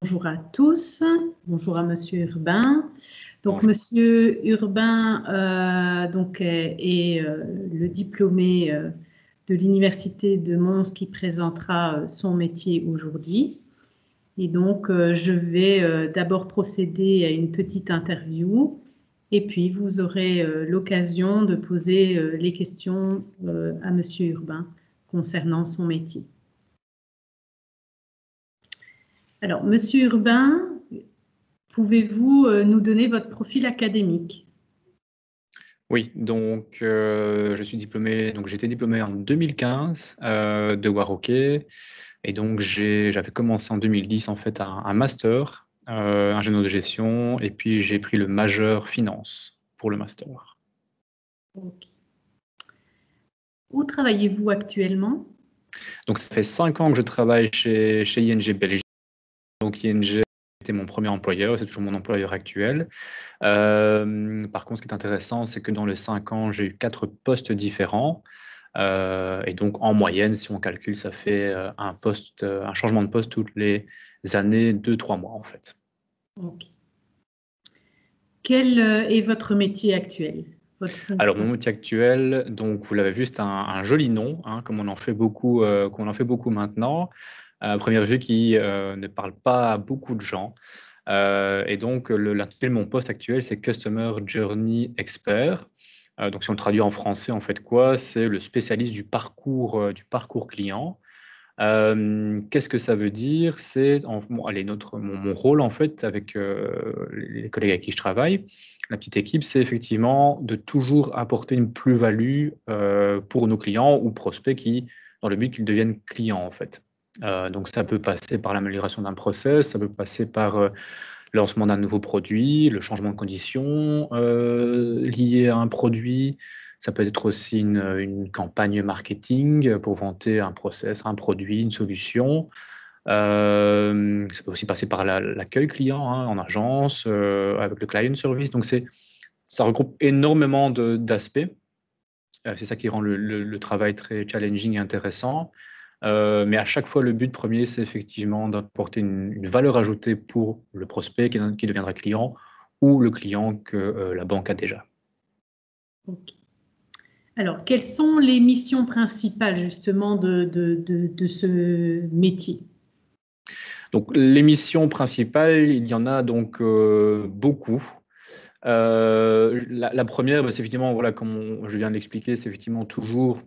Bonjour à tous, bonjour à Monsieur Urbain. Donc Bonjour. Monsieur Urbain est le diplômé de l'Université de Mons qui présentera son métier aujourd'hui. Et donc je vais d'abord procéder à une petite interview et puis vous aurez l'occasion de poser les questions à Monsieur Urbain concernant son métier. Alors, Monsieur Urbain, pouvez-vous nous donner votre profil académique? Oui, donc je suis diplômé, donc j'ai été diplômé en 2015 de Warroquet, et donc j'avais commencé en 2010 en fait un master ingénieur de gestion, et puis j'ai pris le majeur finance pour le master. Okay. Où travaillez-vous actuellement? Donc ça fait 5 ans que je travaille chez ING Belgique. Donc ING était mon premier employeur, c'est toujours mon employeur actuel. Par contre, ce qui est intéressant, c'est que dans les 5 ans, j'ai eu 4 postes différents. Et donc, en moyenne, si on calcule, ça fait un changement de poste toutes les années, 2-3 mois, en fait. Okay. Quel est votre métier actuel, votre Alors, fonction? mon métier actuel, donc, vous l'avez vu, c'est un joli nom, hein, comme on en fait beaucoup maintenant. À première vue, qui ne parle pas à beaucoup de gens. Et donc, l'intitulé de mon poste actuel, c'est Customer Journey Expert. Donc, si on le traduit en français, en fait quoi? C'est le spécialiste du parcours client. Qu'est-ce que ça veut dire? C'est mon rôle, en fait, avec les collègues avec qui je travaille, la petite équipe, c'est effectivement de toujours apporter une plus-value pour nos clients ou prospects dans le but qu'ils deviennent clients, en fait. Donc, ça peut passer par l'amélioration d'un process, ça peut passer par le lancement d'un nouveau produit, le changement de conditions liées à un produit. Ça peut être aussi une campagne marketing pour vanter un process, un produit, une solution. Ça peut aussi passer par l'accueil client, hein, en agence, avec le client service. Donc, ça regroupe énormément d'aspects. C'est ça qui rend le travail très challenging et intéressant. Mais à chaque fois, le but premier, c'est effectivement d'apporter une valeur ajoutée pour le prospect qui deviendra client, ou le client que la banque a déjà. Okay. Alors, quelles sont les missions principales justement de ce métier? Donc, les missions principales, il y en a donc beaucoup. La première, c'est effectivement, voilà, comme je viens de l'expliquer, c'est effectivement toujours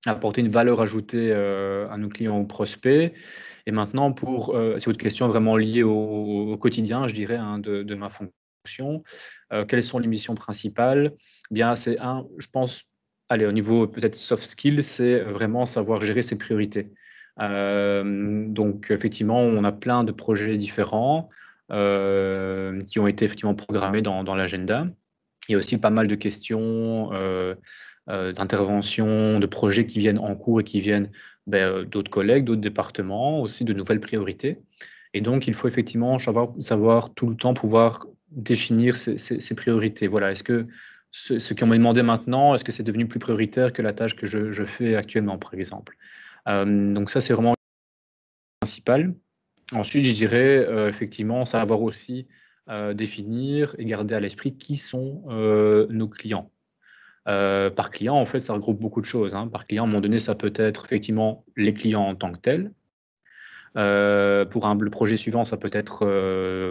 apporter une valeur ajoutée à nos clients ou prospects. Et maintenant, c'est votre question vraiment liée au quotidien, je dirais, hein, de ma fonction. Quelles sont les missions principales? Bien, je pense, allez, au niveau peut-être soft skills, c'est vraiment savoir gérer ses priorités. Donc, effectivement, on a plein de projets différents qui ont été effectivement programmés dans l'agenda. Il y a aussi pas mal de questions d'intervention, de projets qui viennent en cours et qui viennent d'autres collègues, d'autres départements, aussi de nouvelles priorités. Et donc, il faut effectivement savoir tout le temps pouvoir définir ces priorités. Voilà, est-ce que ce qu'on m'a demandé maintenant, est-ce que c'est devenu plus prioritaire que la tâche que je fais actuellement, par exemple? Donc ça, c'est vraiment le principal. Ensuite, je dirais effectivement savoir aussi définir et garder à l'esprit qui sont nos clients. Par client, en fait, ça regroupe beaucoup de choses, hein. Par client, à un moment donné, ça peut être effectivement les clients en tant que tels. Pour le projet suivant, ça peut être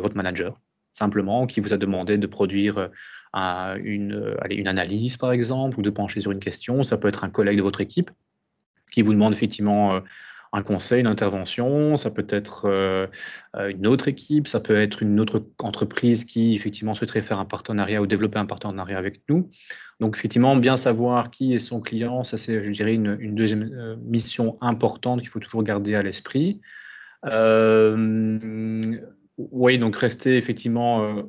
votre manager, simplement, qui vous a demandé de produire une analyse, par exemple, ou de pencher sur une question. Ça peut être un collègue de votre équipe qui vous demande effectivement un conseil, une intervention. Ça peut être une autre équipe, ça peut être une autre entreprise qui effectivement souhaiterait faire un partenariat ou développer un partenariat avec nous. Donc effectivement, bien savoir qui est son client, ça c'est, je dirais, une deuxième mission importante qu'il faut toujours garder à l'esprit. Oui, donc rester effectivement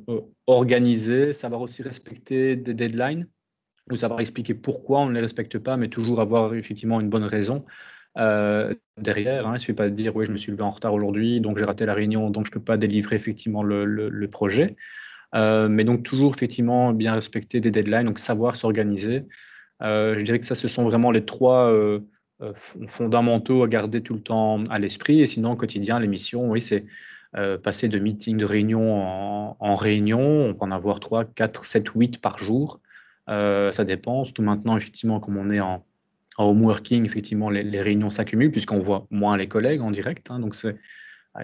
organisé, savoir aussi respecter des deadlines, ou savoir expliquer pourquoi on ne les respecte pas, mais toujours avoir effectivement une bonne raison derrière. Hein. Il ne suffit pas de dire oui, je me suis levé en retard aujourd'hui, donc j'ai raté la réunion, donc je ne peux pas délivrer effectivement le projet. Mais donc toujours effectivement bien respecter des deadlines, donc savoir s'organiser. Je dirais que ça, ce sont vraiment les trois fondamentaux à garder tout le temps à l'esprit. Et sinon, au quotidien, les missions, oui, c'est passer de meeting, de réunion en réunion. On peut en avoir 3, 4, 7, 8 par jour. Ça dépend. Surtout maintenant, effectivement, comme on est en home working, effectivement, les réunions s'accumulent puisqu'on voit moins les collègues en direct. Donc, il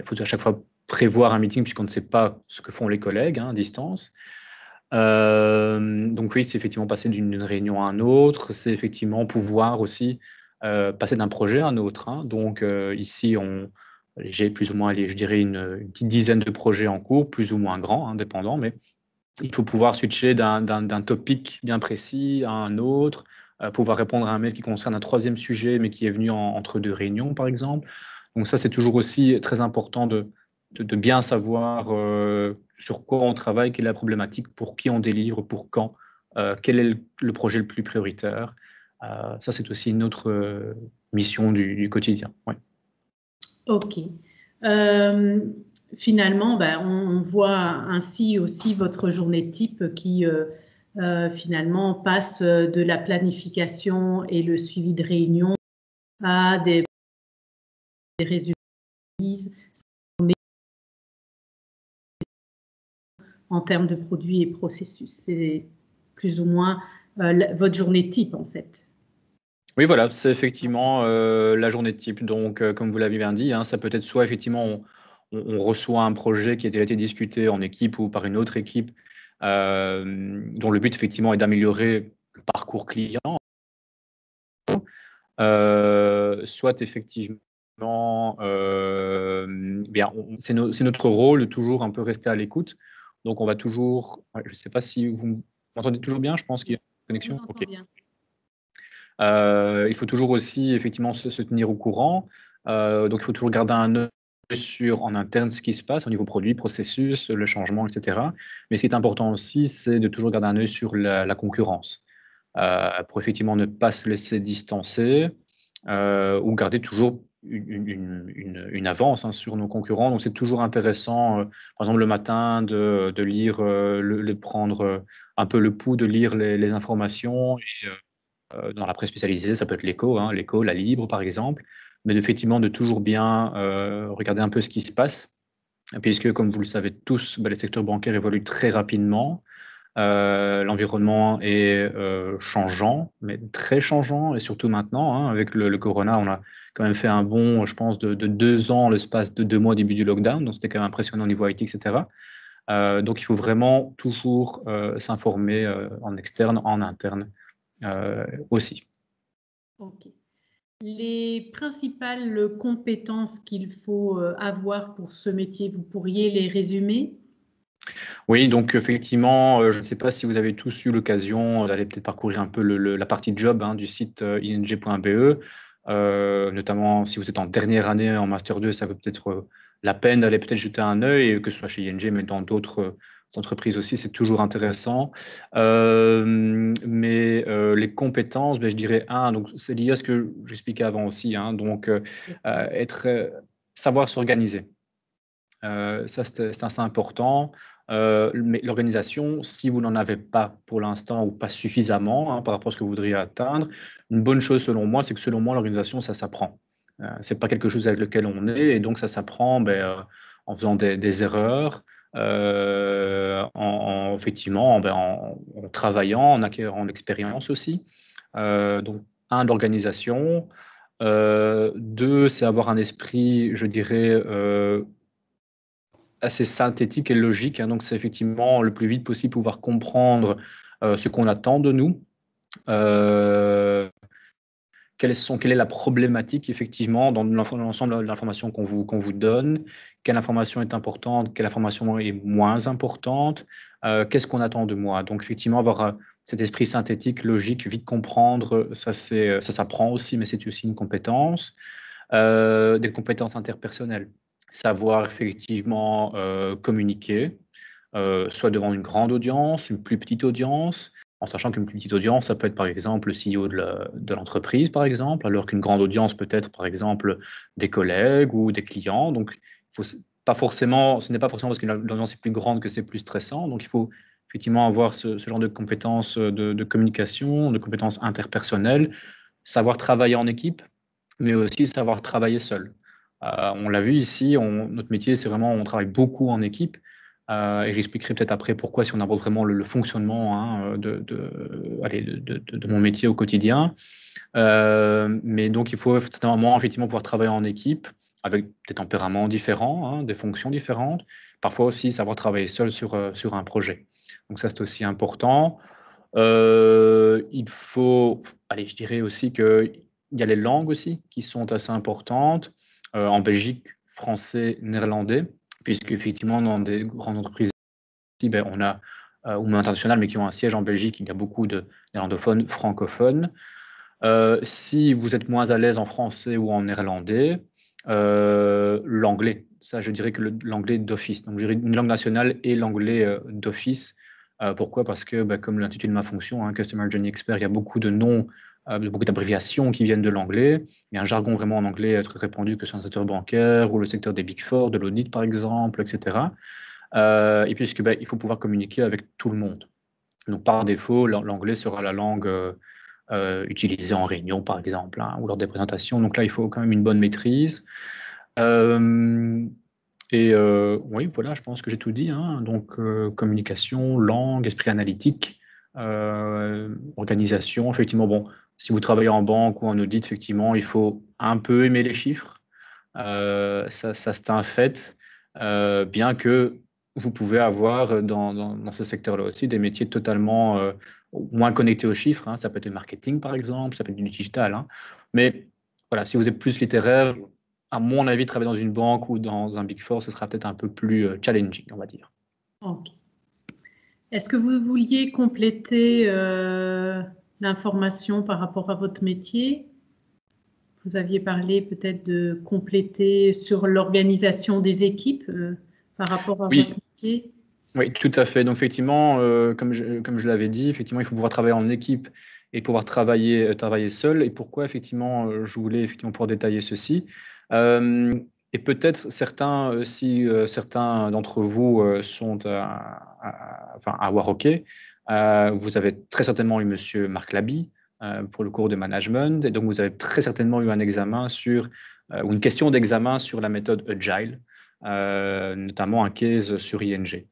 faut à chaque fois prévoir un meeting puisqu'on ne sait pas ce que font les collègues à distance. Donc oui, c'est effectivement passer d'une réunion à un autre. C'est effectivement pouvoir aussi passer d'un projet à un autre. Donc ici, j'ai plus ou moins, je dirais, une petite dizaine de projets en cours, plus ou moins grands, dépendant, mais il faut pouvoir switcher d'un topic bien précis à un autre, pouvoir répondre à un mail qui concerne un troisième sujet, mais qui est venu entre 2 réunions, par exemple. Donc ça, c'est toujours aussi très important de bien savoir sur quoi on travaille, quelle est la problématique, pour qui on délivre, pour quand, quel est le projet le plus prioritaire. Ça, c'est aussi une autre mission du quotidien. Ouais. Ok. Finalement, on voit ainsi aussi votre journée type qui finalement passe de la planification et le suivi de réunions à des résumés en termes de produits et processus. C'est plus ou moins votre journée type, en fait. Oui, voilà, c'est effectivement la journée de type. Donc, comme vous l'avez bien dit, ça peut être soit effectivement on reçoit un projet qui a déjà été discuté en équipe ou par une autre équipe, dont le but effectivement est d'améliorer le parcours client, soit effectivement, c'est notre rôle de toujours un peu rester à l'écoute. Donc, on va toujours, je ne sais pas si vous m'entendez toujours bien, je pense qu'il y a une connexion. Je vous entends bien. Il faut toujours aussi effectivement se tenir au courant. Donc, il faut toujours garder un œil sur en interne ce qui se passe au niveau produit, processus, le changement, etc. Mais ce qui est important aussi, c'est de toujours garder un œil sur la concurrence pour effectivement ne pas se laisser distancer ou garder toujours une avance sur nos concurrents. Donc, c'est toujours intéressant, par exemple, le matin, de lire, prendre un peu le pouls, de lire les informations et dans la presse spécialisée, ça peut être l'Écho, l'Écho, la Libre par exemple, mais effectivement de toujours bien regarder un peu ce qui se passe, puisque comme vous le savez tous, les secteurs bancaires évoluent très rapidement, l'environnement est changeant, mais très changeant, et surtout maintenant, avec le Corona, on a quand même fait un bond, je pense, de 2 ans, l'espace de 2 mois au début du lockdown, donc c'était quand même impressionnant au niveau IT, etc. Donc il faut vraiment toujours s'informer en externe, en interne. Aussi. Ok. Les principales compétences qu'il faut avoir pour ce métier, vous pourriez les résumer? Oui, donc effectivement, je ne sais pas si vous avez tous eu l'occasion d'aller peut-être parcourir un peu la partie job du site ing.be, notamment si vous êtes en dernière année en Master 2, ça vaut peut-être la peine d'aller peut-être jeter un œil, que ce soit chez ING, mais dans d'autres entreprises aussi, c'est toujours intéressant. Mais les compétences, je dirais donc c'est lié à ce que j'expliquais avant aussi, donc savoir s'organiser. Ça, c'est assez important. Mais l'organisation, si vous n'en avez pas pour l'instant ou pas suffisamment par rapport à ce que vous voudriez atteindre, une bonne chose selon moi, c'est que selon moi, l'organisation, ça s'apprend. C'est pas quelque chose avec lequel on est, et donc ça s'apprend en faisant des erreurs, effectivement, en travaillant, en acquérant l'expérience aussi. Donc, l'organisation. 2, c'est avoir un esprit, je dirais, assez synthétique et logique, donc c'est effectivement le plus vite possible pouvoir comprendre ce qu'on attend de nous, quelle est la problématique effectivement dans l'ensemble de l'information qu'on vous donne, quelle information est importante, quelle information est moins importante, qu'est-ce qu'on attend de moi. Donc effectivement avoir cet esprit synthétique, logique, vite comprendre, ça s'apprend aussi, mais c'est aussi une compétence. Des compétences interpersonnelles, savoir effectivement communiquer, soit devant une grande audience, une plus petite audience, en sachant qu'une plus petite audience, ça peut être par exemple le CEO de l'entreprise, par exemple, alors qu'une grande audience peut être par exemple des collègues ou des clients. Donc, ce n'est pas forcément parce que l'audience est plus grande que c'est plus stressant. Donc, il faut effectivement avoir ce genre de compétences de communication, de compétences interpersonnelles, savoir travailler en équipe, mais aussi savoir travailler seul. On l'a vu ici, notre métier, c'est vraiment, on travaille beaucoup en équipe. Et j'expliquerai peut-être après pourquoi, si on aborde vraiment le fonctionnement hein, de mon métier au quotidien. Mais donc, il faut certainement effectivement pouvoir travailler en équipe avec des tempéraments différents, hein, des fonctions différentes. Parfois aussi, savoir travailler seul sur un projet. Donc ça, c'est aussi important. Il faut, allez, je dirais aussi qu'il y a les langues aussi qui sont assez importantes. En Belgique, français, néerlandais, puisque effectivement, dans des grandes entreprises, ben, on a, ou même internationales, mais qui ont un siège en Belgique, il y a beaucoup de néerlandophones, francophones. Si vous êtes moins à l'aise en français ou en néerlandais, l'anglais, ça je dirais que l'anglais d'office. Donc je dirais une langue nationale et l'anglais d'office. Pourquoi? Parce que comme l'intitulé de ma fonction, hein, Customer Journey Expert, il y a beaucoup de noms, beaucoup d'abréviations qui viennent de l'anglais. Il y a un jargon vraiment en anglais très répandu, que ce soit dans le secteur bancaire ou le secteur des Big Four, de l'audit par exemple, etc. Et puisque il faut pouvoir communiquer avec tout le monde. Donc par défaut, l'anglais sera la langue utilisée en réunion, par exemple, hein, ou lors des présentations. Donc là, il faut quand même une bonne maîtrise. Oui, voilà, je pense que j'ai tout dit. Hein. Donc communication, langue, esprit analytique, organisation. Effectivement, bon, si vous travaillez en banque ou en audit, effectivement, il faut un peu aimer les chiffres. Ça c'est un fait. Bien que vous pouvez avoir dans ce secteur-là aussi des métiers totalement moins connectés aux chiffres. Hein. Ça peut être le marketing, par exemple, ça peut être du digital. Hein. Mais voilà, si vous êtes plus littéraire, à mon avis, travailler dans une banque ou dans un Big Four, ce sera peut-être un peu plus challenging, on va dire. Ok. Est-ce que vous vouliez compléter l'information par rapport à votre métier? Vous aviez parlé peut-être de compléter sur l'organisation des équipes par rapport à Oui, votre métier. oui, tout à fait. Donc effectivement, comme je l'avais dit, effectivement, il faut pouvoir travailler en équipe et pouvoir travailler seul. Et pourquoi effectivement, je voulais effectivement pouvoir détailler ceci. Et peut-être si certains d'entre vous sont à Waroké, vous avez très certainement eu Monsieur Marc Laby pour le cours de management. Et donc vous avez très certainement eu un examen ou une question d'examen sur la méthode Agile, notamment un case sur ING.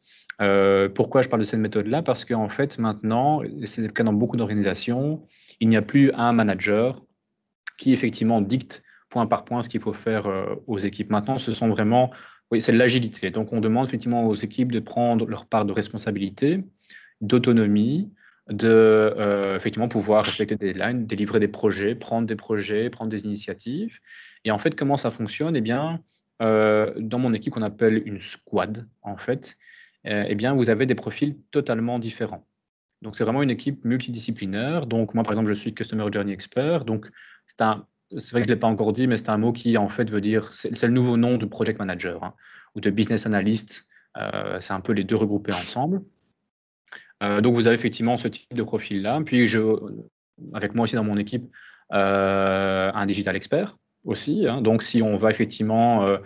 Pourquoi je parle de cette méthode-là? Parce qu'en fait, maintenant, et c'est le cas dans beaucoup d'organisations, il n'y a plus un manager qui effectivement dicte point par point ce qu'il faut faire aux équipes. Maintenant, oui, c'est de l'agilité. Donc, on demande effectivement aux équipes de prendre leur part de responsabilité, d'autonomie, effectivement pouvoir respecter des deadlines, délivrer des projets, prendre des initiatives. Et en fait, comment ça fonctionne? Eh bien, dans mon équipe qu'on appelle une squad, en fait, eh bien, vous avez des profils totalement différents. Donc, c'est vraiment une équipe multidisciplinaire. Donc, moi, par exemple, je suis Customer Journey Expert. Donc, c'est vrai que je ne l'ai pas encore dit, mais c'est un mot qui, en fait, veut dire, c'est le nouveau nom de Project Manager hein, ou de Business Analyst. C'est un peu les deux regroupés ensemble. Donc, vous avez effectivement ce type de profil-là. Puis, avec moi aussi dans mon équipe, un digital expert aussi. Hein. Donc, si on va effectivement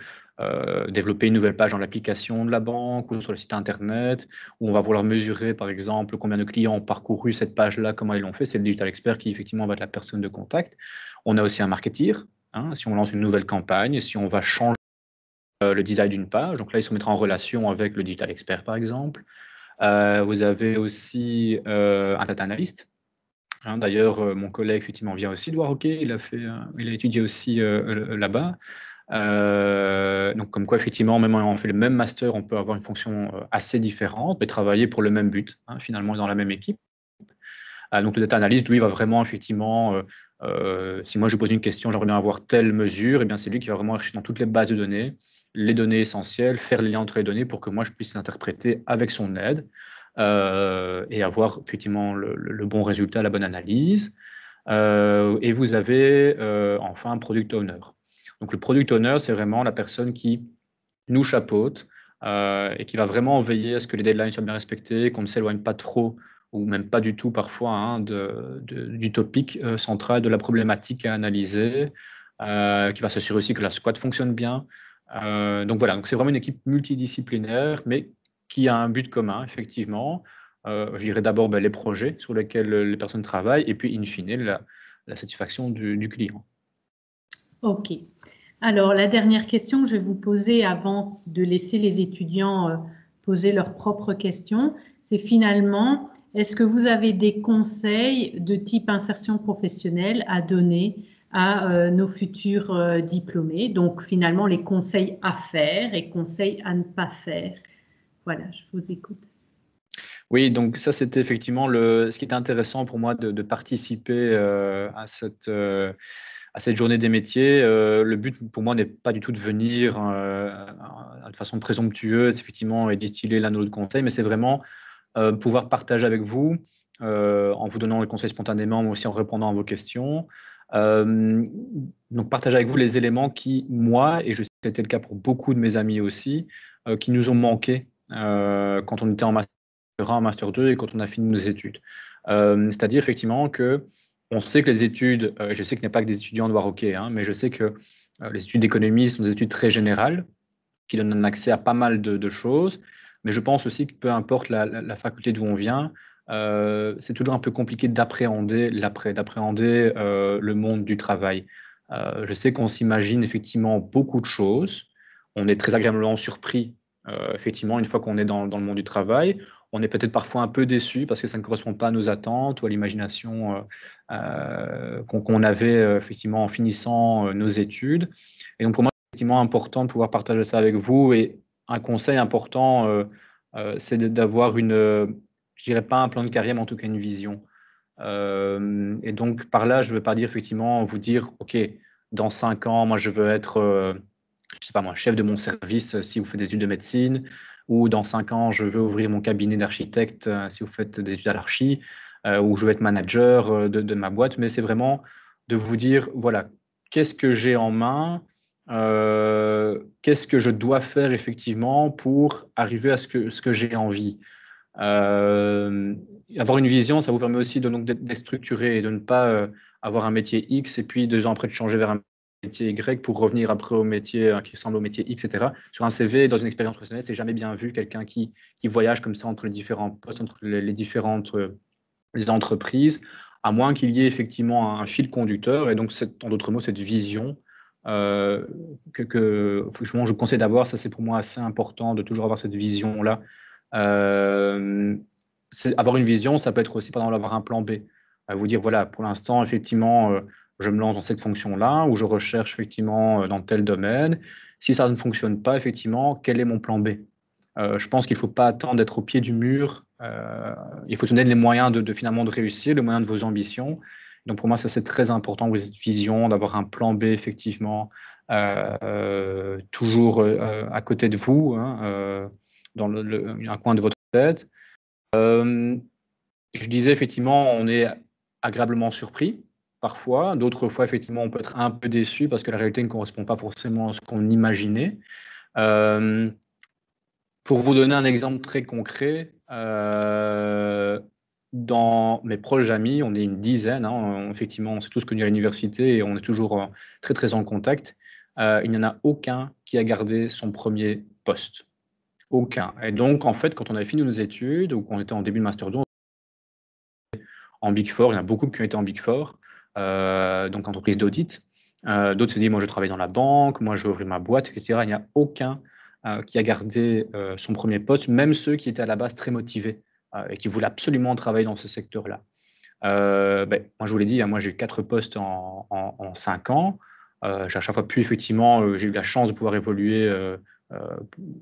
développer une nouvelle page dans l'application de la banque ou sur le site internet, où on va vouloir mesurer, par exemple, combien de clients ont parcouru cette page-là, comment ils l'ont fait, c'est le digital expert qui, effectivement, va être la personne de contact. On a aussi un marketeer. Hein, si on lance une nouvelle campagne, si on va changer le design d'une page, donc là, il se mettra en relation avec le digital expert, par exemple. Vous avez aussi un data analyst. Hein, d'ailleurs, mon collègue effectivement vient aussi de Waroké, il a étudié aussi là-bas. Donc, comme quoi, effectivement, même en fait le même master, on peut avoir une fonction assez différente, mais travailler pour le même but, hein, finalement, dans la même équipe. Donc, le data analyst, lui, va vraiment, effectivement, si moi je pose une question, j'aimerais bien avoir telle mesure, et bien c'est lui qui va vraiment chercher dans toutes les bases de données, les données essentielles, faire les liens entre les données pour que moi je puisse l'interpréter avec son aide et avoir effectivement le bon résultat, la bonne analyse. Et vous avez enfin un product owner. Donc, le product owner, c'est vraiment la personne qui nous chapeaute et qui va vraiment veiller à ce que les deadlines soient bien respectés, qu'on ne s'éloigne pas trop ou même pas du tout parfois hein, du topic central, de la problématique à analyser, qui va s'assurer aussi que la squad fonctionne bien. Donc voilà, donc c'est vraiment une équipe multidisciplinaire, mais qui a un but commun, effectivement. Je dirais d'abord les projets sur lesquels les personnes travaillent, et puis in fine, la satisfaction du client. Ok. Alors, la dernière question que je vais vous poser avant de laisser les étudiants poser leurs propres questions, c'est finalement, est-ce que vous avez des conseils de type insertion professionnelle à donner à nos futurs diplômés? Donc, finalement, les conseils à faire et conseils à ne pas faire. Voilà, je vous écoute. Oui, donc ça, c'était effectivement ce qui était intéressant pour moi de participer à cette journée des métiers. Le but pour moi n'est pas du tout de venir de façon présomptueuse, effectivement, et distiller l'un ou l'autre conseil, mais c'est vraiment pouvoir partager avec vous, en vous donnant les conseils spontanément, mais aussi en répondant à vos questions. Donc partager avec vous les éléments qui, moi, et je sais que c'était le cas pour beaucoup de mes amis aussi, qui nous ont manqué quand on était en master 1, master 2 et quand on a fini nos études. C'est-à-dire effectivement que on sait que les études, je sais qu'il n'y a pas que des étudiants de Warroquet, hein, mais je sais que les études d'économie sont des études très générales qui donnent un accès à pas mal de choses. Mais je pense aussi que peu importe la faculté d'où on vient, c'est toujours un peu compliqué d'appréhender l'après, d'appréhender le monde du travail. Je sais qu'on s'imagine effectivement beaucoup de choses. On est très agréablement surpris, effectivement, une fois qu'on est dans le monde du travail. On est peut-être parfois un peu déçu parce que ça ne correspond pas à nos attentes ou à l'imagination qu'on avait effectivement en finissant nos études. Et donc pour moi, c'est effectivement important de pouvoir partager ça avec vous. Et un conseil important, c'est d'avoir je dirais pas un plan de carrière, mais en tout cas une vision. Et donc par là, je ne veux pas dire effectivement vous dire, OK, dans 5 ans, moi je veux être, je sais pas moi, chef de mon service si vous faites des études de médecine, ou dans 5 ans, je veux ouvrir mon cabinet d'architecte si vous faites des études à l'archi, ou je veux être manager de ma boîte. Mais c'est vraiment de vous dire, voilà, qu'est-ce que j'ai en main, qu'est-ce que je dois faire effectivement pour arriver à ce que j'ai envie. Avoir une vision, ça vous permet aussi donc d'être structuré et de ne pas avoir un métier X et puis 2 ans après de changer vers un métier Y pour revenir après au métier qui ressemble au métier X, etc. Sur un CV, dans une expérience professionnelle, c'est jamais bien vu quelqu'un qui voyage comme ça entre les différents postes, entre les différentes les entreprises, à moins qu'il y ait effectivement un fil conducteur. Et donc, en d'autres mots, cette vision franchement, je conseille d'avoir. Ça, c'est pour moi assez important de toujours avoir cette vision-là. Avoir une vision, ça peut être aussi, par exemple, avoir un plan B. Vous dire, voilà, pour l'instant, effectivement, je me lance dans cette fonction-là, ou je recherche effectivement dans tel domaine. Si ça ne fonctionne pas, effectivement, quel est mon plan B? Je pense qu'il ne faut pas attendre d'être au pied du mur. Il faut se donner les moyens finalement de réussir, les moyens de vos ambitions. Donc pour moi, ça c'est très important, cette vision, d'avoir un plan B effectivement, toujours à côté de vous, hein, dans un coin de votre tête. Je disais effectivement, on est agréablement surpris parfois. D'autres fois, effectivement, on peut être un peu déçu parce que la réalité ne correspond pas forcément à ce qu'on imaginait. Pour vous donner un exemple très concret, dans mes proches amis, on est une dizaine, hein, effectivement, on s'est tous connus à l'université et on est toujours très très en contact. Il n'y en a aucun qui a gardé son premier poste. Aucun. Et donc, en fait, quand on avait fini nos études, ou qu'on était en début de Master 2, en Big Four, il y en a beaucoup qui ont été en Big Four, donc entreprise d'audit. D'autres se disent, moi je travaille dans la banque, moi je vais ouvrir ma boîte, etc. Il n'y a aucun qui a gardé son premier poste, même ceux qui étaient à la base très motivés et qui voulaient absolument travailler dans ce secteur-là. Moi je vous l'ai dit, hein, moi j'ai eu 4 postes en 5 ans. J'ai à chaque fois pu effectivement, j'ai eu la chance de pouvoir évoluer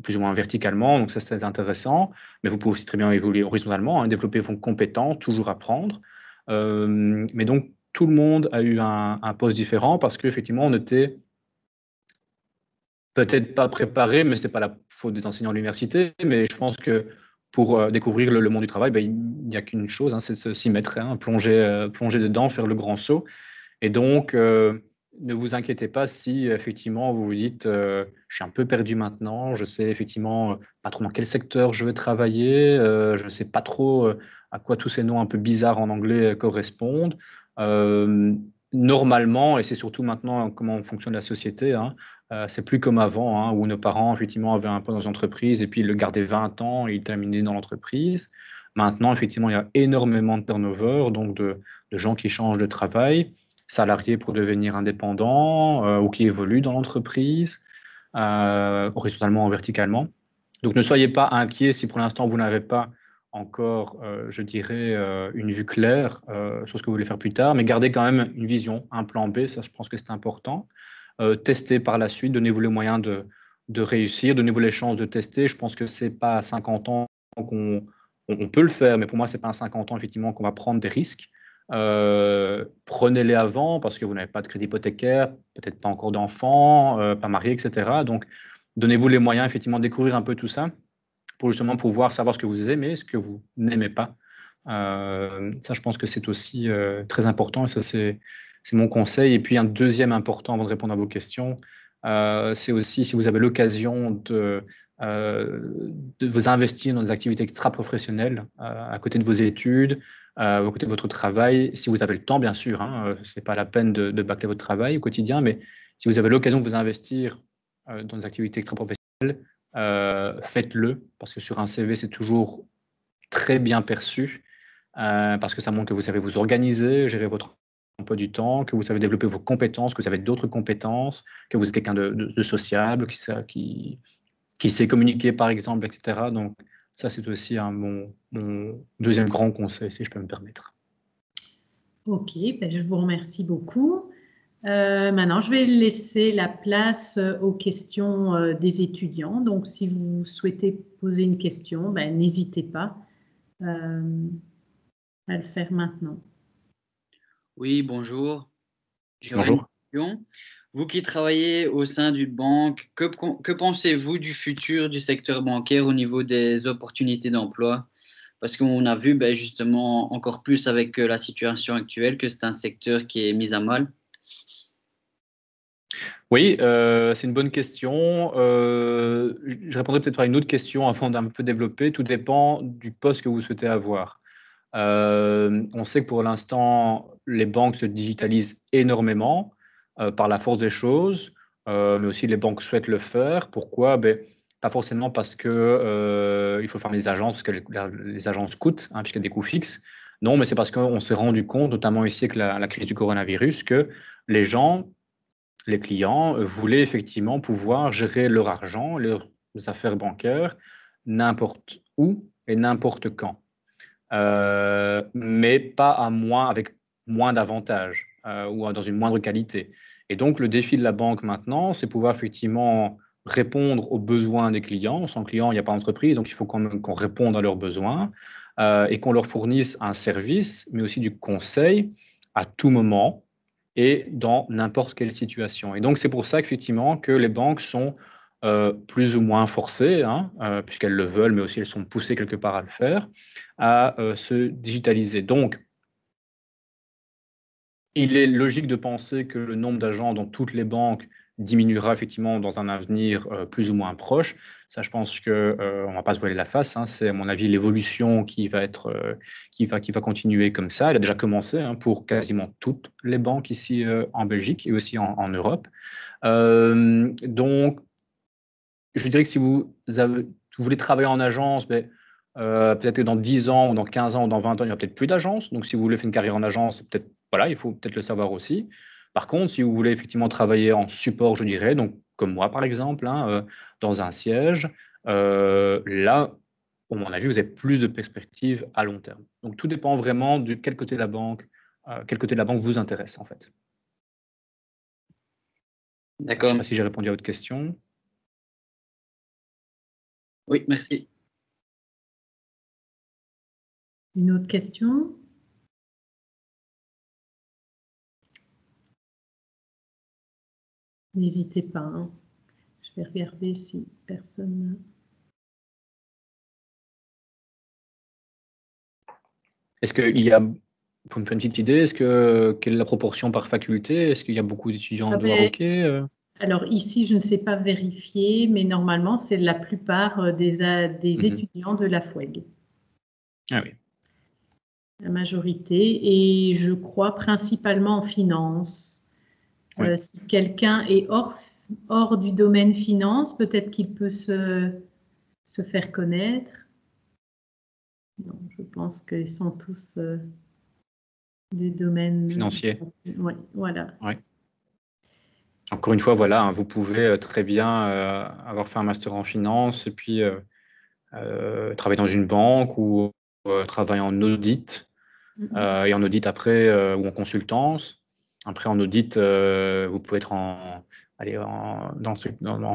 plus ou moins verticalement, donc ça c'est intéressant, mais vous pouvez aussi très bien évoluer horizontalement, hein, développer vos compétences, toujours apprendre. Mais donc tout le monde a eu un poste différent parce qu'effectivement on était peut-être pas préparé, mais c'est pas la faute des enseignants à l'université, mais je pense que pour découvrir le monde du travail, il n'y a qu'une chose, hein, c'est de s'y mettre, hein, plonger dedans, faire le grand saut. Et donc, ne vous inquiétez pas si effectivement vous vous dites je suis un peu perdu maintenant, je sais effectivement pas trop dans quel secteur je vais travailler, je ne sais pas trop à quoi tous ces noms un peu bizarres en anglais correspondent. Normalement, et c'est surtout maintenant comment fonctionne la société, hein, c'est plus comme avant, hein, où nos parents effectivement avaient un poste dans une entreprise et puis ils le gardaient 20 ans et ils terminaient dans l'entreprise. Maintenant, effectivement, il y a énormément de turnover, donc de gens qui changent de travail. salarié pour devenir indépendant ou qui évolue dans l'entreprise, horizontalement ou verticalement. Donc ne soyez pas inquiets si pour l'instant vous n'avez pas encore, je dirais, une vue claire sur ce que vous voulez faire plus tard, mais gardez quand même une vision, un plan B, ça je pense que c'est important. Testez par la suite, donnez-vous les moyens de réussir, donnez-vous les chances de tester. Je pense que c'est pas à 50 ans qu'on on peut le faire, mais pour moi, c'est pas à 50 ans effectivement qu'on va prendre des risques. Prenez-les avant parce que vous n'avez pas de crédit hypothécaire, peut-être pas encore d'enfants, pas marié, etc. Donc, donnez-vous les moyens effectivement de découvrir un peu tout ça pour justement pouvoir savoir ce que vous aimez, ce que vous n'aimez pas. Ça, je pense que c'est aussi très important et ça, c'est mon conseil. Et puis, un deuxième important avant de répondre à vos questions, c'est aussi si vous avez l'occasion de vous investir dans des activités extra-professionnelles à côté de vos études, à côté de votre travail, si vous avez le temps, bien sûr. Hein, ce n'est pas la peine de bâcler votre travail au quotidien, mais si vous avez l'occasion de vous investir dans des activités extra-professionnelles, faites-le, parce que sur un CV, c'est toujours très bien perçu, parce que ça montre que vous savez vous organiser, gérer votre emploi du temps, que vous savez développer vos compétences, que vous avez d'autres compétences, que vous êtes quelqu'un de sociable, qui sait communiquer, par exemple, etc. Donc, ça, c'est aussi mon deuxième grand conseil, si je peux me permettre. Ok, ben je vous remercie beaucoup. Maintenant, je vais laisser la place aux questions des étudiants. Donc, si vous souhaitez poser une question, ben, n'hésitez pas à le faire maintenant. Oui, bonjour. J'aurais une Bonjour. question. Vous qui travaillez au sein d'une banque, que pensez-vous du futur du secteur bancaire au niveau des opportunités d'emploi? Parce qu'on a vu justement encore plus avec la situation actuelle que c'est un secteur qui est mis à mal. Oui, c'est une bonne question. Je répondrai peut-être à une autre question avant d'un peu développer. Tout dépend du poste que vous souhaitez avoir. On sait que pour l'instant, les banques se digitalisent énormément par la force des choses, mais aussi les banques souhaitent le faire. Pourquoi? Pas forcément parce que il faut fermer les agences, parce que les agences coûtent, puisqu'il y a des coûts fixes. Non, mais c'est parce qu'on s'est rendu compte, notamment ici avec la crise du coronavirus, que les gens, les clients voulaient effectivement pouvoir gérer leur argent, leurs affaires bancaires, n'importe où et n'importe quand. Mais pas avec moins d'avantages ou dans une moindre qualité. Et donc, le défi de la banque maintenant, c'est pouvoir effectivement répondre aux besoins des clients. Sans client, il n'y a pas d'entreprise, donc il faut qu'on réponde à leurs besoins et qu'on leur fournisse un service, mais aussi du conseil à tout moment et dans n'importe quelle situation. Et donc, c'est pour ça qu'effectivement que les banques sont plus ou moins forcées, puisqu'elles le veulent, mais aussi elles sont poussées quelque part à le faire, à se digitaliser. Donc, il est logique de penser que le nombre d'agents dans toutes les banques diminuera effectivement dans un avenir plus ou moins proche. Ça, je pense qu'on ne va pas se voiler la face. C'est à mon avis l'évolution qui va continuer comme ça. Elle a déjà commencé pour quasiment toutes les banques ici en Belgique et aussi en Europe. Donc, je dirais que si vous voulez travailler en agence, peut-être que dans 10 ans ou dans 15 ans ou dans 20 ans, il n'y aura peut-être plus d'agence. Donc, si vous voulez faire une carrière en agence, voilà, il faut peut-être le savoir aussi. Par contre, si vous voulez effectivement travailler en support, je dirais, donc comme moi par exemple, dans un siège, là, à mon avis, vous avez plus de perspectives à long terme. Donc, tout dépend vraiment de quel côté de la banque vous intéresse en fait. Je ne D'accord. sais pas si j'ai répondu à votre question. Oui, merci. Une autre question? N'hésitez pas. Je vais regarder si personne... Est-ce qu'il y a, pour me faire une petite idée, quelle est la proportion par faculté? Est-ce qu'il y a beaucoup d'étudiants de Marocains? Alors ici, je ne sais pas vérifier, mais normalement, c'est la plupart des étudiants de la FOEG. Ah oui. La majorité, et je crois principalement en finance. Oui. Si quelqu'un est hors du domaine finance, peut-être qu'il peut se faire connaître. Non, je pense qu'ils sont tous des domaines financiers. Ouais, voilà. Ouais. Encore une fois, voilà, hein, vous pouvez très bien avoir fait un master en finance et puis travailler dans une banque ou travailler en audit. Et en audit après, ou en consultance. Après, en audit, vous pouvez être en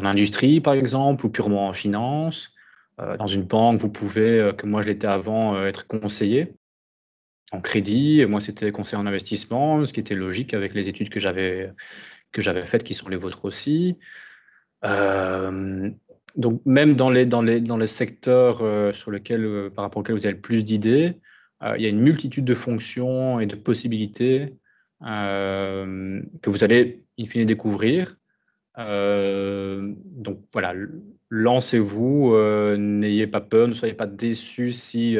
industrie, par exemple, ou purement en finance. Dans une banque, vous pouvez, comme moi je l'étais avant, être conseiller en crédit. Moi, c'était conseiller en investissement, ce qui était logique avec les études que j'avais faites, qui sont les vôtres aussi. Donc, même dans les secteurs sur lesquels, par rapport auxquels vous avez le plus d'idées, il y a une multitude de fonctions et de possibilités que vous allez in fine découvrir. Donc voilà, lancez-vous, n'ayez pas peur, ne soyez pas déçus si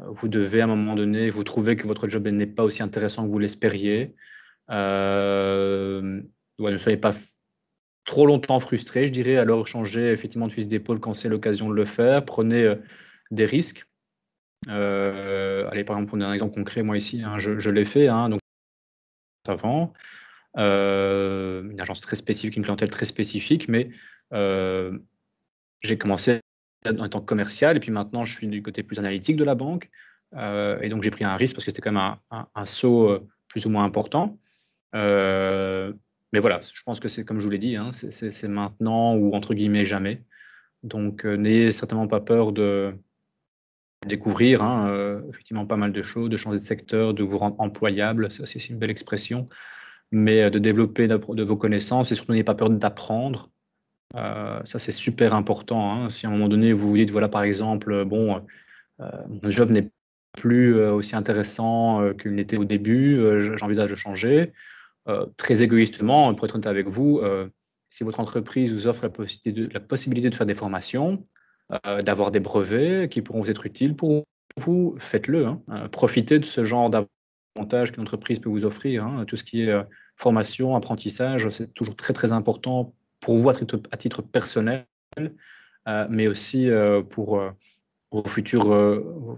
vous devez à un moment donné, vous trouvez que votre job n'est pas aussi intéressant que vous l'espériez. Ne soyez pas trop longtemps frustré, je dirais. Alors changez effectivement de fusil d'épaule quand c'est l'occasion de le faire. Prenez des risques. Allez, par exemple, pour donner un exemple concret, moi ici, hein, je l'ai fait, hein, donc avant. Une agence très spécifique, une clientèle très spécifique, mais j'ai commencé en tant que commercial et puis maintenant je suis du côté plus analytique de la banque. Et donc j'ai pris un risque parce que c'était quand même un saut plus ou moins important. Mais voilà, je pense que c'est comme je vous l'ai dit, hein, c'est maintenant ou entre guillemets jamais. Donc n'ayez certainement pas peur de découvrir hein, effectivement pas mal de choses, de changer de secteur, de vous rendre employable, ça aussi c'est une belle expression, mais de développer de vos connaissances et surtout n'ayez pas peur d'apprendre. Ça c'est super important. Hein. Si à un moment donné vous vous dites voilà par exemple bon mon job n'est plus aussi intéressant qu'il n'était au début, j'envisage de changer. Très égoïstement, pour être honnête avec vous, si votre entreprise vous offre la possibilité de faire des formations, d'avoir des brevets qui pourront vous être utiles pour vous, faites-le. Hein. Profitez de ce genre d'avantages qu'une entreprise peut vous offrir. Hein. Tout ce qui est formation, apprentissage, c'est toujours très très important pour vous à titre personnel, mais aussi pour vos futurs,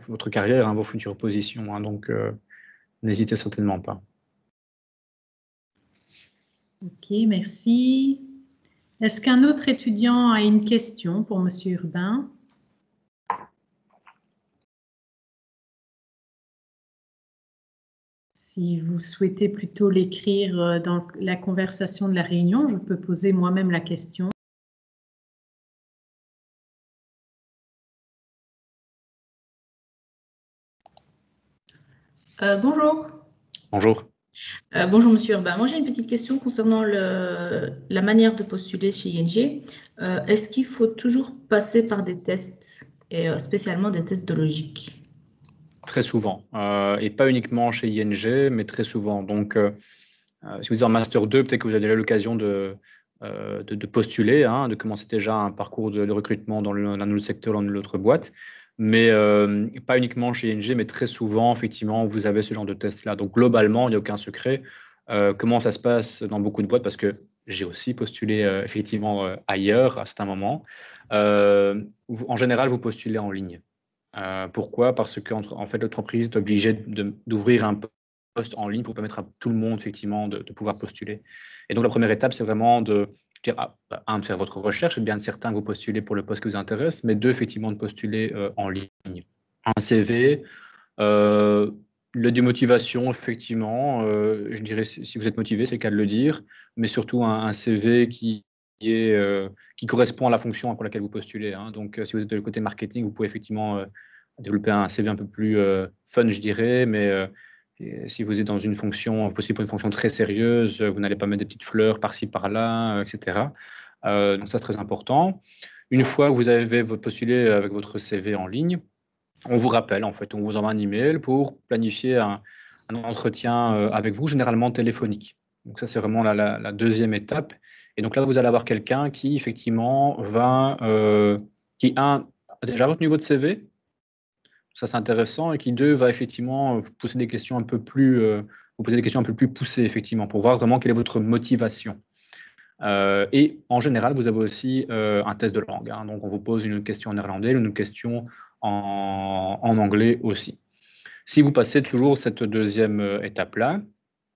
votre carrière, hein, vos futures positions. Hein. Donc, n'hésitez certainement pas. Ok, merci. Est-ce qu'un autre étudiant a une question pour Monsieur Urbain? Si vous souhaitez plutôt l'écrire dans la conversation de la réunion, je peux poser moi-même la question. Bonjour. Bonjour. Bonjour Monsieur Urbain. Moi j'ai une petite question concernant la manière de postuler chez ING. Est-ce qu'il faut toujours passer par des tests, et spécialement des tests de logique? Très souvent, et pas uniquement chez ING, mais très souvent. Donc, si vous êtes en Master 2, peut-être que vous avez déjà l'occasion de postuler, hein, de commencer déjà un parcours de recrutement dans l'un ou l'autre secteur, dans l'autre boîte. Mais pas uniquement chez ING, mais très souvent, effectivement, vous avez ce genre de test-là. Donc, globalement, il n'y a aucun secret. Comment ça se passe dans beaucoup de boîtes, parce que j'ai aussi postulé effectivement ailleurs à certains moments. En général, vous postulez en ligne. Pourquoi? Parce que en fait, l'entreprise est obligée d'ouvrir un poste en ligne pour permettre à tout le monde effectivement de pouvoir postuler. Et donc la première étape, c'est vraiment de dire, un, de faire votre recherche, bien certain que vous postulez pour le poste qui vous intéresse, mais deux, effectivement, de postuler en ligne. Un CV, le de motivation, effectivement, je dirais si vous êtes motivé, c'est le cas de le dire, mais surtout un CV qui correspond à la fonction pour laquelle vous postulez. Hein. Donc, si vous êtes de côté marketing, vous pouvez effectivement développer un CV un peu plus fun, je dirais, mais si vous êtes dans une fonction, vous postulez pour une fonction très sérieuse, vous n'allez pas mettre des petites fleurs par-ci, par-là, etc. Donc, ça, c'est très important. Une fois que vous avez postulé avec votre CV en ligne, on vous rappelle, en fait, on vous envoie un email pour planifier un entretien avec vous, généralement téléphonique. Donc ça, c'est vraiment la deuxième étape. Et donc là, vous allez avoir quelqu'un qui, effectivement, a déjà retenu votre CV, ça c'est intéressant, et qui, deux, va effectivement vous poser des questions un peu plus, poussées, effectivement, pour voir vraiment quelle est votre motivation. Et en général, vous avez aussi un test de langue. Hein. Donc, on vous pose une question en néerlandais, une question en anglais aussi. Si vous passez toujours cette deuxième étape-là,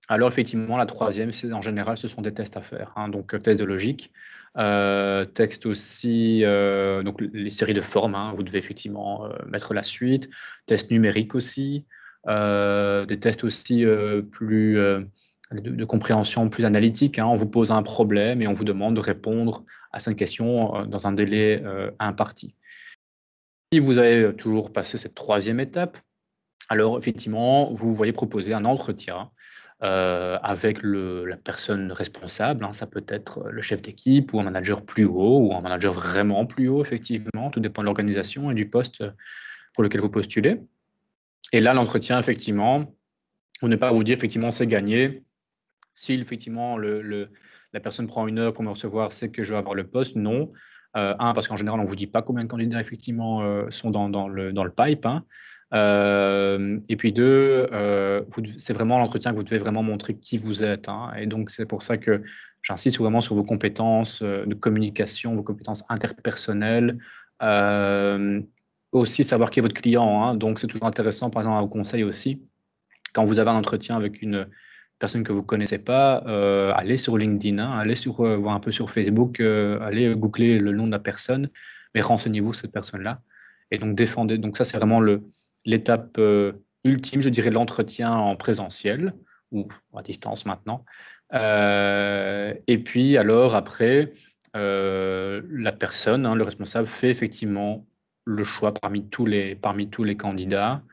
alors effectivement, la troisième, en général, ce sont des tests à faire. Hein, donc, test de logique, texte aussi, donc les séries de formes, hein, vous devez effectivement mettre la suite, test numérique aussi, des tests aussi plus de compréhension plus analytique. Hein, on vous pose un problème et on vous demande de répondre à cette question dans un délai imparti. Si vous avez toujours passé cette troisième étape, alors effectivement, vous voyez proposer un entretien avec la personne responsable. Hein, ça peut être le chef d'équipe ou un manager plus haut ou un manager vraiment plus haut, effectivement. Tout dépend de l'organisation et du poste pour lequel vous postulez. Et là, l'entretien, effectivement, vous ne pas vous dire, effectivement, c'est gagné. Si, effectivement, la personne prend 1 heure pour me recevoir, c'est que je vais avoir le poste. Non. Parce qu'en général, on ne vous dit pas combien de candidats, effectivement, sont dans le pipe. Hein. Et puis 2, c'est vraiment l'entretien que vous devez vraiment montrer qui vous êtes. Hein. Et donc, c'est pour ça que j'insiste vraiment sur vos compétences de communication, vos compétences interpersonnelles. Aussi, savoir qui est votre client. Hein. Donc, c'est toujours intéressant, par exemple, à vos conseils aussi. Quand vous avez un entretien avec une personne que vous ne connaissez pas, allez sur LinkedIn, hein, allez voir un peu sur Facebook, allez googler le nom de la personne, mais renseignez-vous sur cette personne-là. Et donc, défendez. Donc, ça, c'est vraiment l'étape ultime, je dirais, de l'entretien en présentiel ou à distance maintenant. Et puis, alors, après, la personne, hein, le responsable, fait effectivement le choix parmi tous les candidats.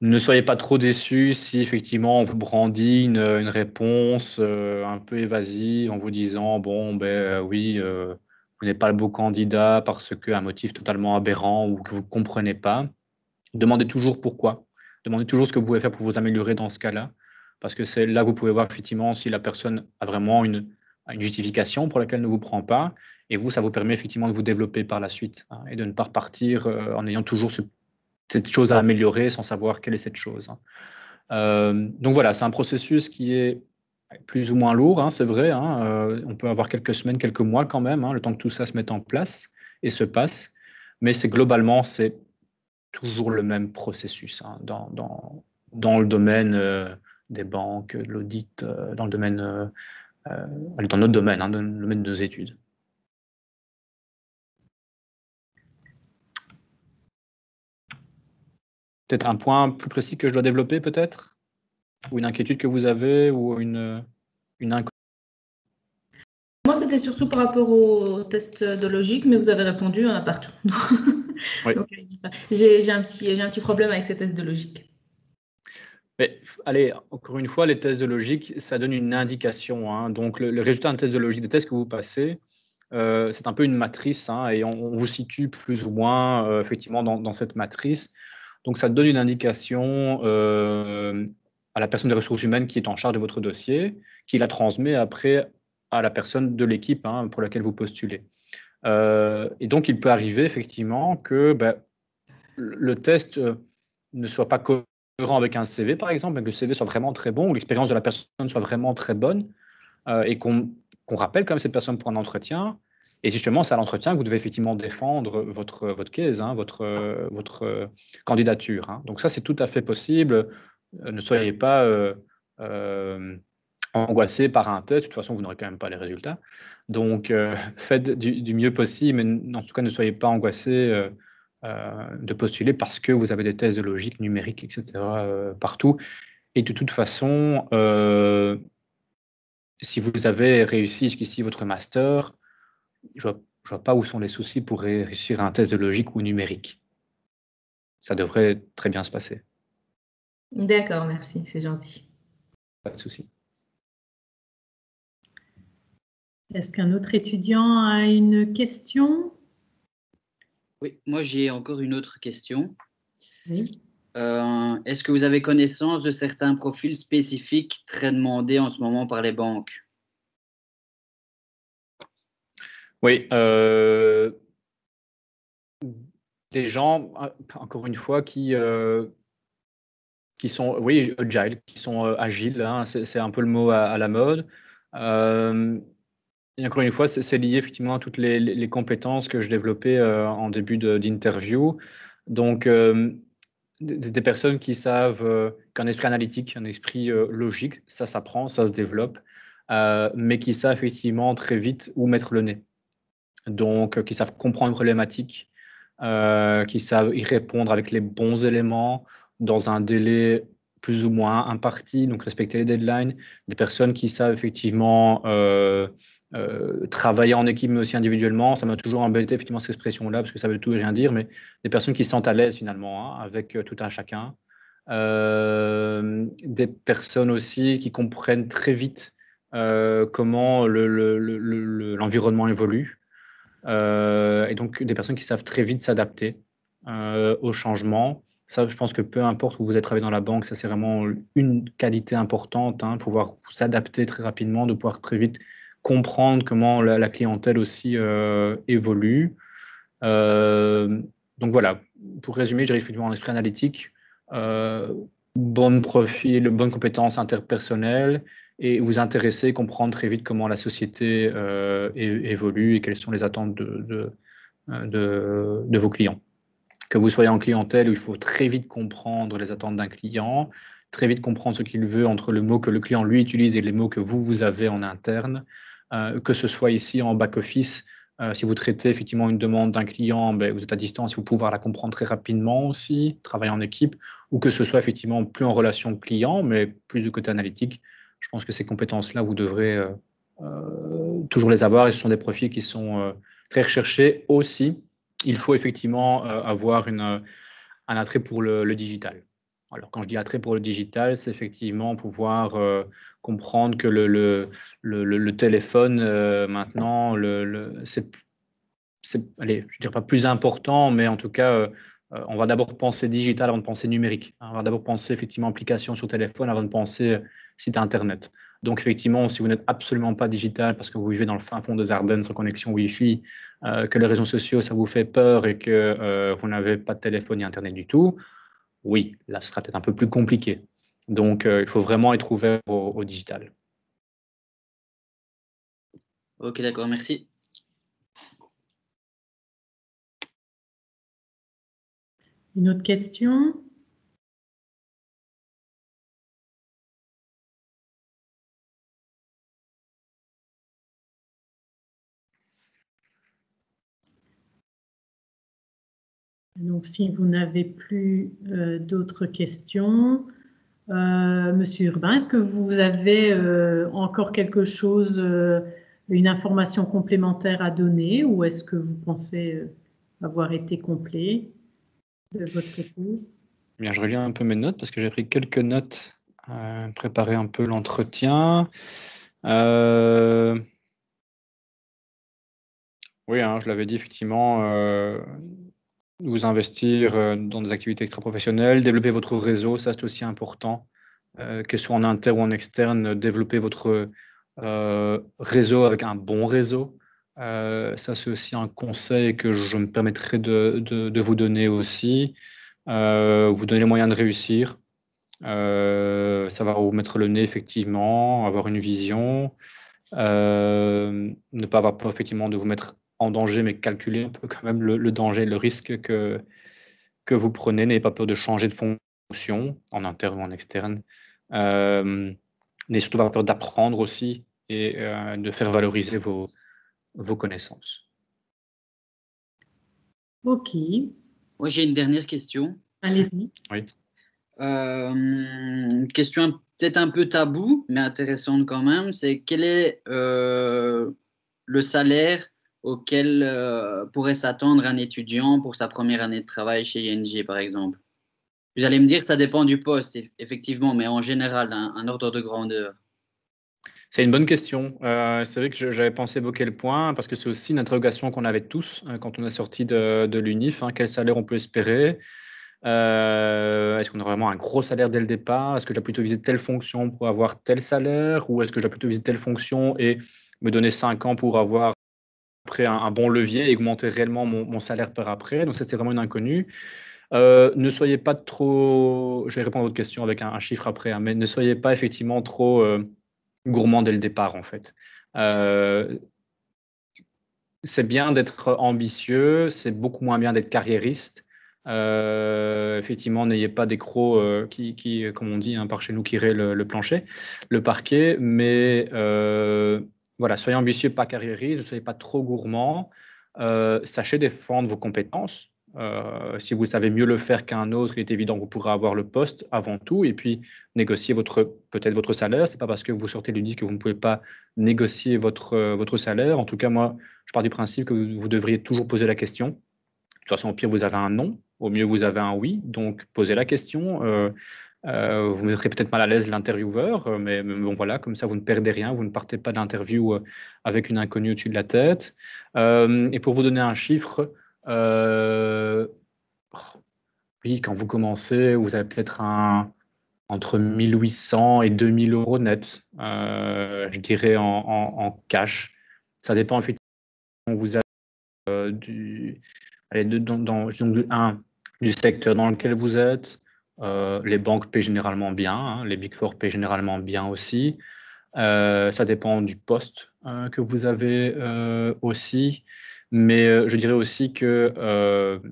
Ne soyez pas trop déçus si effectivement on vous brandit une réponse un peu évasive en vous disant bon oui, vous n'êtes pas le beau candidat parce qu'un motif totalement aberrant ou que vous ne comprenez pas. Demandez toujours pourquoi. Demandez toujours ce que vous pouvez faire pour vous améliorer dans ce cas-là, parce que c'est là que vous pouvez voir effectivement si la personne a vraiment une justification pour laquelle elle ne vous prend pas, et vous, ça vous permet effectivement de vous développer par la suite, hein, et de ne pas repartir en ayant toujours cette chose à améliorer sans savoir quelle est cette chose. Hein. Donc voilà, c'est un processus qui est plus ou moins lourd, hein, c'est vrai. Hein, on peut avoir quelques semaines, quelques mois quand même, hein, le temps que tout ça se mette en place et se passe, mais globalement, c'est toujours le même processus hein, dans le domaine des banques, de l'audit, dans le domaine, dans notre domaine, hein, dans le domaine de nos études. Peut-être un point plus précis que je dois développer, peut-être? Ou une inquiétude que vous avez, ou une inquiétude? Moi, c'était surtout par rapport au test de logique, mais vous avez répondu, il y en a partout. Oui. Donc, j'ai un petit problème avec ces tests de logique. Mais, allez, encore une fois, les tests de logique, ça donne une indication. Hein. Donc, le résultat d'un test de logique, des tests que vous passez, c'est un peu une matrice, hein, et on vous situe plus ou moins effectivement dans cette matrice. Donc, ça donne une indication à la personne des ressources humaines qui est en charge de votre dossier, qui la transmet après à la personne de l'équipe hein, pour laquelle vous postulez. Et donc, il peut arriver effectivement que le test ne soit pas cohérent avec un CV, par exemple, mais que le CV soit vraiment très bon, ou l'expérience de la personne soit vraiment très bonne, et qu'on rappelle quand même cette personne pour un entretien. Et justement, c'est à l'entretien que vous devez effectivement défendre votre case, hein, votre candidature. Hein. Donc ça, c'est tout à fait possible. Ne soyez pas angoissé par un test. De toute façon, vous n'aurez quand même pas les résultats. Donc, faites du mieux possible, mais en tout cas, ne soyez pas angoissé de postuler parce que vous avez des tests de logique numérique, etc. Partout. Et de toute façon, si vous avez réussi jusqu'ici votre master, je ne vois pas où sont les soucis pour réussir un test de logique ou numérique. Ça devrait très bien se passer. D'accord, merci, c'est gentil. Pas de souci. Est-ce qu'un autre étudiant a une question? Oui, moi j'ai encore une autre question. Oui. Est-ce que vous avez connaissance de certains profils spécifiques très demandés en ce moment par les banques? Oui, des gens, encore une fois, qui sont, oui, agile, qui sont agiles, hein, c'est un peu le mot à la mode. Et encore une fois, c'est lié effectivement à toutes les compétences que je développais en début d'interview. Donc, des personnes qui savent qu'un esprit analytique, un esprit logique, ça s'apprend, ça se développe, mais qui savent effectivement très vite où mettre le nez. Donc, qui savent comprendre une problématique, qui savent y répondre avec les bons éléments, dans un délai plus ou moins imparti, donc respecter les deadlines, des personnes qui savent effectivement travailler en équipe, mais aussi individuellement. Ça m'a toujours embêté, effectivement, cette expression-là, parce que ça veut tout et rien dire, mais des personnes qui se sentent à l'aise, finalement, hein, avec tout un chacun. Des personnes aussi qui comprennent très vite comment l'environnement évolue. Et donc, des personnes qui savent très vite s'adapter aux changements. Ça, je pense que peu importe où vous êtes travaillé dans la banque, ça, c'est vraiment une qualité importante, hein, pouvoir s'adapter très rapidement, de pouvoir très vite comprendre comment la clientèle aussi évolue. Donc voilà, pour résumer, je dirais effectivement en esprit analytique, bon profil, bonne compétence interpersonnelle, et vous intéresser, comprendre très vite comment la société évolue et quelles sont les attentes de vos clients. Que vous soyez en clientèle, où il faut très vite comprendre les attentes d'un client, très vite comprendre ce qu'il veut entre le mot que le client lui utilise et les mots que vous avez en interne, que ce soit ici en back-office. Si vous traitez effectivement une demande d'un client, ben, vous êtes à distance, vous pouvez pouvoir la comprendre très rapidement aussi, travailler en équipe, ou que ce soit effectivement plus en relation client, mais plus du côté analytique. Je pense que ces compétences-là, vous devrez toujours les avoir, et ce sont des profils qui sont très recherchés aussi. Il faut effectivement avoir un attrait pour le digital. Alors, quand je dis attrait pour le digital, c'est effectivement pouvoir comprendre que le téléphone, maintenant, c'est, allez, je ne dirais pas plus important, mais en tout cas, on va d'abord penser digital avant de penser numérique. On va d'abord penser effectivement application sur téléphone avant de penser site Internet. Donc, effectivement, si vous n'êtes absolument pas digital parce que vous vivez dans le fin fond des Ardennes sans connexion Wi-Fi, que les réseaux sociaux, ça vous fait peur et que vous n'avez pas de téléphone ni Internet du tout, oui, là, ce sera peut-être un peu plus compliqué. Donc, il faut vraiment être ouvert au digital. Ok, d'accord, merci. Une autre question? Donc, si vous n'avez plus d'autres questions, Monsieur Urbain, est-ce que vous avez encore quelque chose, une information complémentaire à donner, ou est-ce que vous pensez avoir été complet de votre côté? Bien, je relis un peu mes notes parce que j'ai pris quelques notes, préparer un peu l'entretien. Oui, hein, je l'avais dit effectivement, vous investir dans des activités extra-professionnelles, développer votre réseau, ça c'est aussi important, que ce soit en interne ou en externe, développer votre réseau avec un bon réseau. Ça c'est aussi un conseil que je me permettrai de vous donner aussi. Vous donner les moyens de réussir. Ça va vous mettre le nez effectivement, avoir une vision, ne pas avoir peur effectivement de vous mettre en danger, mais calculer un peu quand même le danger, le risque que vous prenez. N'ayez pas peur de changer de fonction en interne ou en externe. N'ayez surtout pas peur d'apprendre aussi et de faire valoriser vos connaissances. Ok. Moi, j'ai une dernière question. Allez-y. Oui. Une question peut-être un peu taboue, mais intéressante quand même. C'est quel est le salaire auquel pourrait s'attendre un étudiant pour sa première année de travail chez ING, par exemple? Vous allez me dire, ça dépend du poste, effectivement, mais en général, un ordre de grandeur. C'est une bonne question. C'est vrai que j'avais pensé évoquer le point parce que c'est aussi une interrogation qu'on avait tous quand on est sorti de l'UNIF. Quel salaire on peut espérer? Est-ce qu'on a vraiment un gros salaire dès le départ? Est-ce que je dois plutôt viser telle fonction pour avoir tel salaire? Ou est-ce que je dois plutôt viser telle fonction et me donner 5 ans pour avoir après un bon levier et augmenter réellement mon salaire par après? Donc ça, c'est vraiment une inconnue. Ne soyez pas trop... Je vais répondre à votre question avec un chiffre après, hein, mais ne soyez pas effectivement trop gourmand dès le départ, en fait. C'est bien d'être ambitieux, c'est beaucoup moins bien d'être carriériste. Effectivement, n'ayez pas des crocs qui, comme on dit, hein, par chez nous, qui raient le plancher, le parquet. Mais voilà, soyez ambitieux, pas carriériste, ne soyez pas trop gourmand. Sachez défendre vos compétences. Si vous savez mieux le faire qu'un autre, il est évident que vous pourrez avoir le poste avant tout. Et puis, négocier peut-être votre salaire. Ce n'est pas parce que vous sortez du lycée que vous ne pouvez pas négocier votre salaire. En tout cas, moi, je pars du principe que vous devriez toujours poser la question. De toute façon, au pire, vous avez un non. Au mieux, vous avez un oui. Donc, posez la question. Vous mettrez peut-être mal à l'aise l'intervieweur, mais bon, voilà, comme ça, vous ne perdez rien. Vous ne partez pas d'interview avec une inconnue au-dessus de la tête. Et pour vous donner un chiffre, oui, quand vous commencez, vous avez peut-être entre 1800 et 2000 euros net, je dirais en cash. Ça dépend effectivement vous avez du secteur dans lequel vous êtes. Les banques paient généralement bien, hein, les Big Four paient généralement bien aussi. Ça dépend du poste que vous avez aussi. Mais je dirais aussi que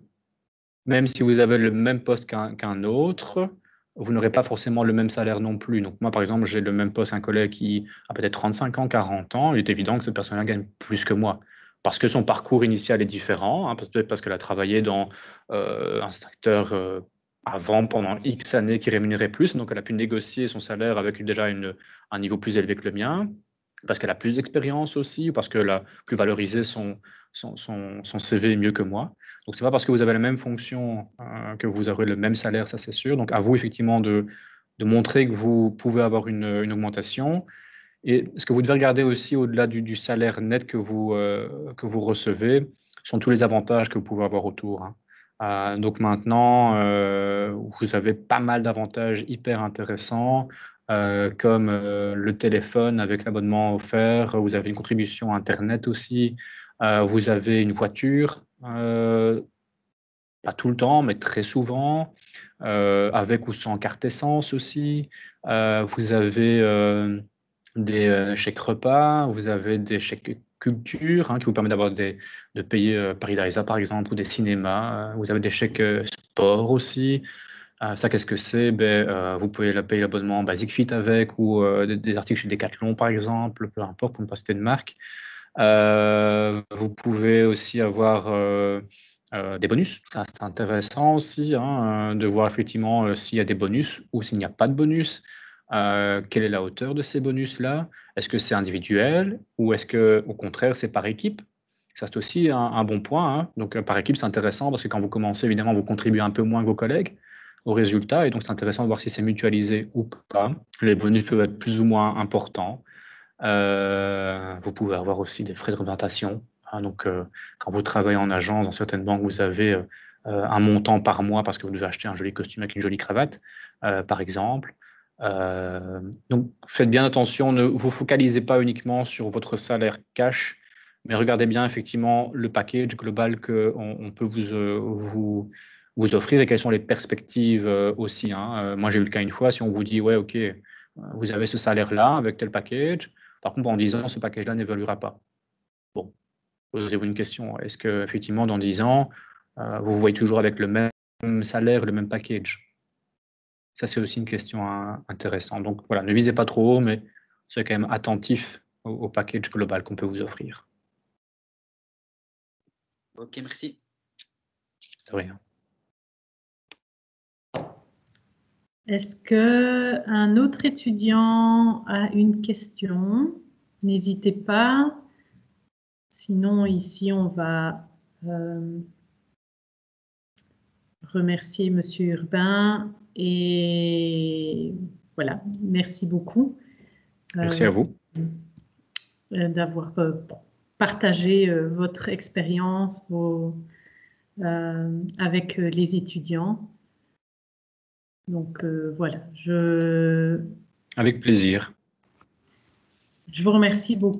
même si vous avez le même poste qu'un autre, vous n'aurez pas forcément le même salaire non plus. Donc moi, par exemple, j'ai le même poste qu'un collègue qui a peut-être 35 ans, 40 ans. Il est évident que cette personne-là gagne plus que moi. Parce que son parcours initial est différent, hein, peut-être parce qu'elle a travaillé dans un secteur avant, pendant X années, qui rémunérait plus. Donc elle a pu négocier son salaire avec déjà un niveau plus élevé que le mien. Parce qu'elle a plus d'expérience aussi, ou parce qu'elle a plus valorisé son CV mieux que moi. Donc, ce n'est pas parce que vous avez la même fonction que vous aurez le même salaire, ça c'est sûr. Donc, à vous effectivement de montrer que vous pouvez avoir une augmentation. Et ce que vous devez regarder aussi au-delà du salaire net que vous recevez, sont tous les avantages que vous pouvez avoir autour, hein. Donc maintenant, vous avez pas mal d'avantages hyper intéressants, comme le téléphone avec l'abonnement offert, vous avez une contribution Internet aussi, vous avez une voiture, pas tout le temps, mais très souvent, avec ou sans carte essence aussi. Vous avez des chèques repas, vous avez des chèques culture qui vous permettent de payer Paris Darisa par exemple, ou des cinémas. Vous avez des chèques sport aussi. Ça, qu'est-ce que c'est? Vous pouvez payer l'abonnement Basic Fit avec, ou des articles chez Decathlon par exemple, peu importe, pour ne pas citer de marque. Vous pouvez aussi avoir des bonus. Ça, c'est intéressant aussi, hein, de voir effectivement s'il y a des bonus ou s'il n'y a pas de bonus. Quelle est la hauteur de ces bonus-là? Est-ce que c'est individuel ou est-ce que, au contraire, c'est par équipe? Ça, c'est aussi un bon point, hein. Donc, par équipe, c'est intéressant parce que quand vous commencez, évidemment, vous contribuez un peu moins que vos collègues au résultat. Et donc, c'est intéressant de voir si c'est mutualisé ou pas. Les bonus peuvent être plus ou moins importants. Vous pouvez avoir aussi des frais de représentation, hein. Donc, quand vous travaillez en agence, dans certaines banques, vous avez un montant par mois parce que vous devez acheter un joli costume avec une jolie cravate, par exemple. Donc, faites bien attention, ne vous focalisez pas uniquement sur votre salaire cash, mais regardez bien effectivement le package global qu'on peut vous offrir et quelles sont les perspectives aussi, hein. Moi, j'ai eu le cas une fois, si on vous dit, ouais, ok, vous avez ce salaire-là avec tel package, par contre, en 10 ans, ce package-là n'évoluera pas. Bon, posez-vous une question. Est-ce que effectivement, dans 10 ans, vous voyez toujours avec le même salaire, le même package? Ça, c'est aussi une question intéressante. Donc voilà, ne visez pas trop haut, mais soyez quand même attentif au package global qu'on peut vous offrir. Ok, merci. De rien. Est-ce qu'un autre étudiant a une question? N'hésitez pas. Sinon, ici, on va remercier Monsieur Urbain. Et voilà, merci beaucoup. Merci à vous. D'avoir partagé votre expérience avec les étudiants. Donc voilà, Avec plaisir. Je vous remercie beaucoup.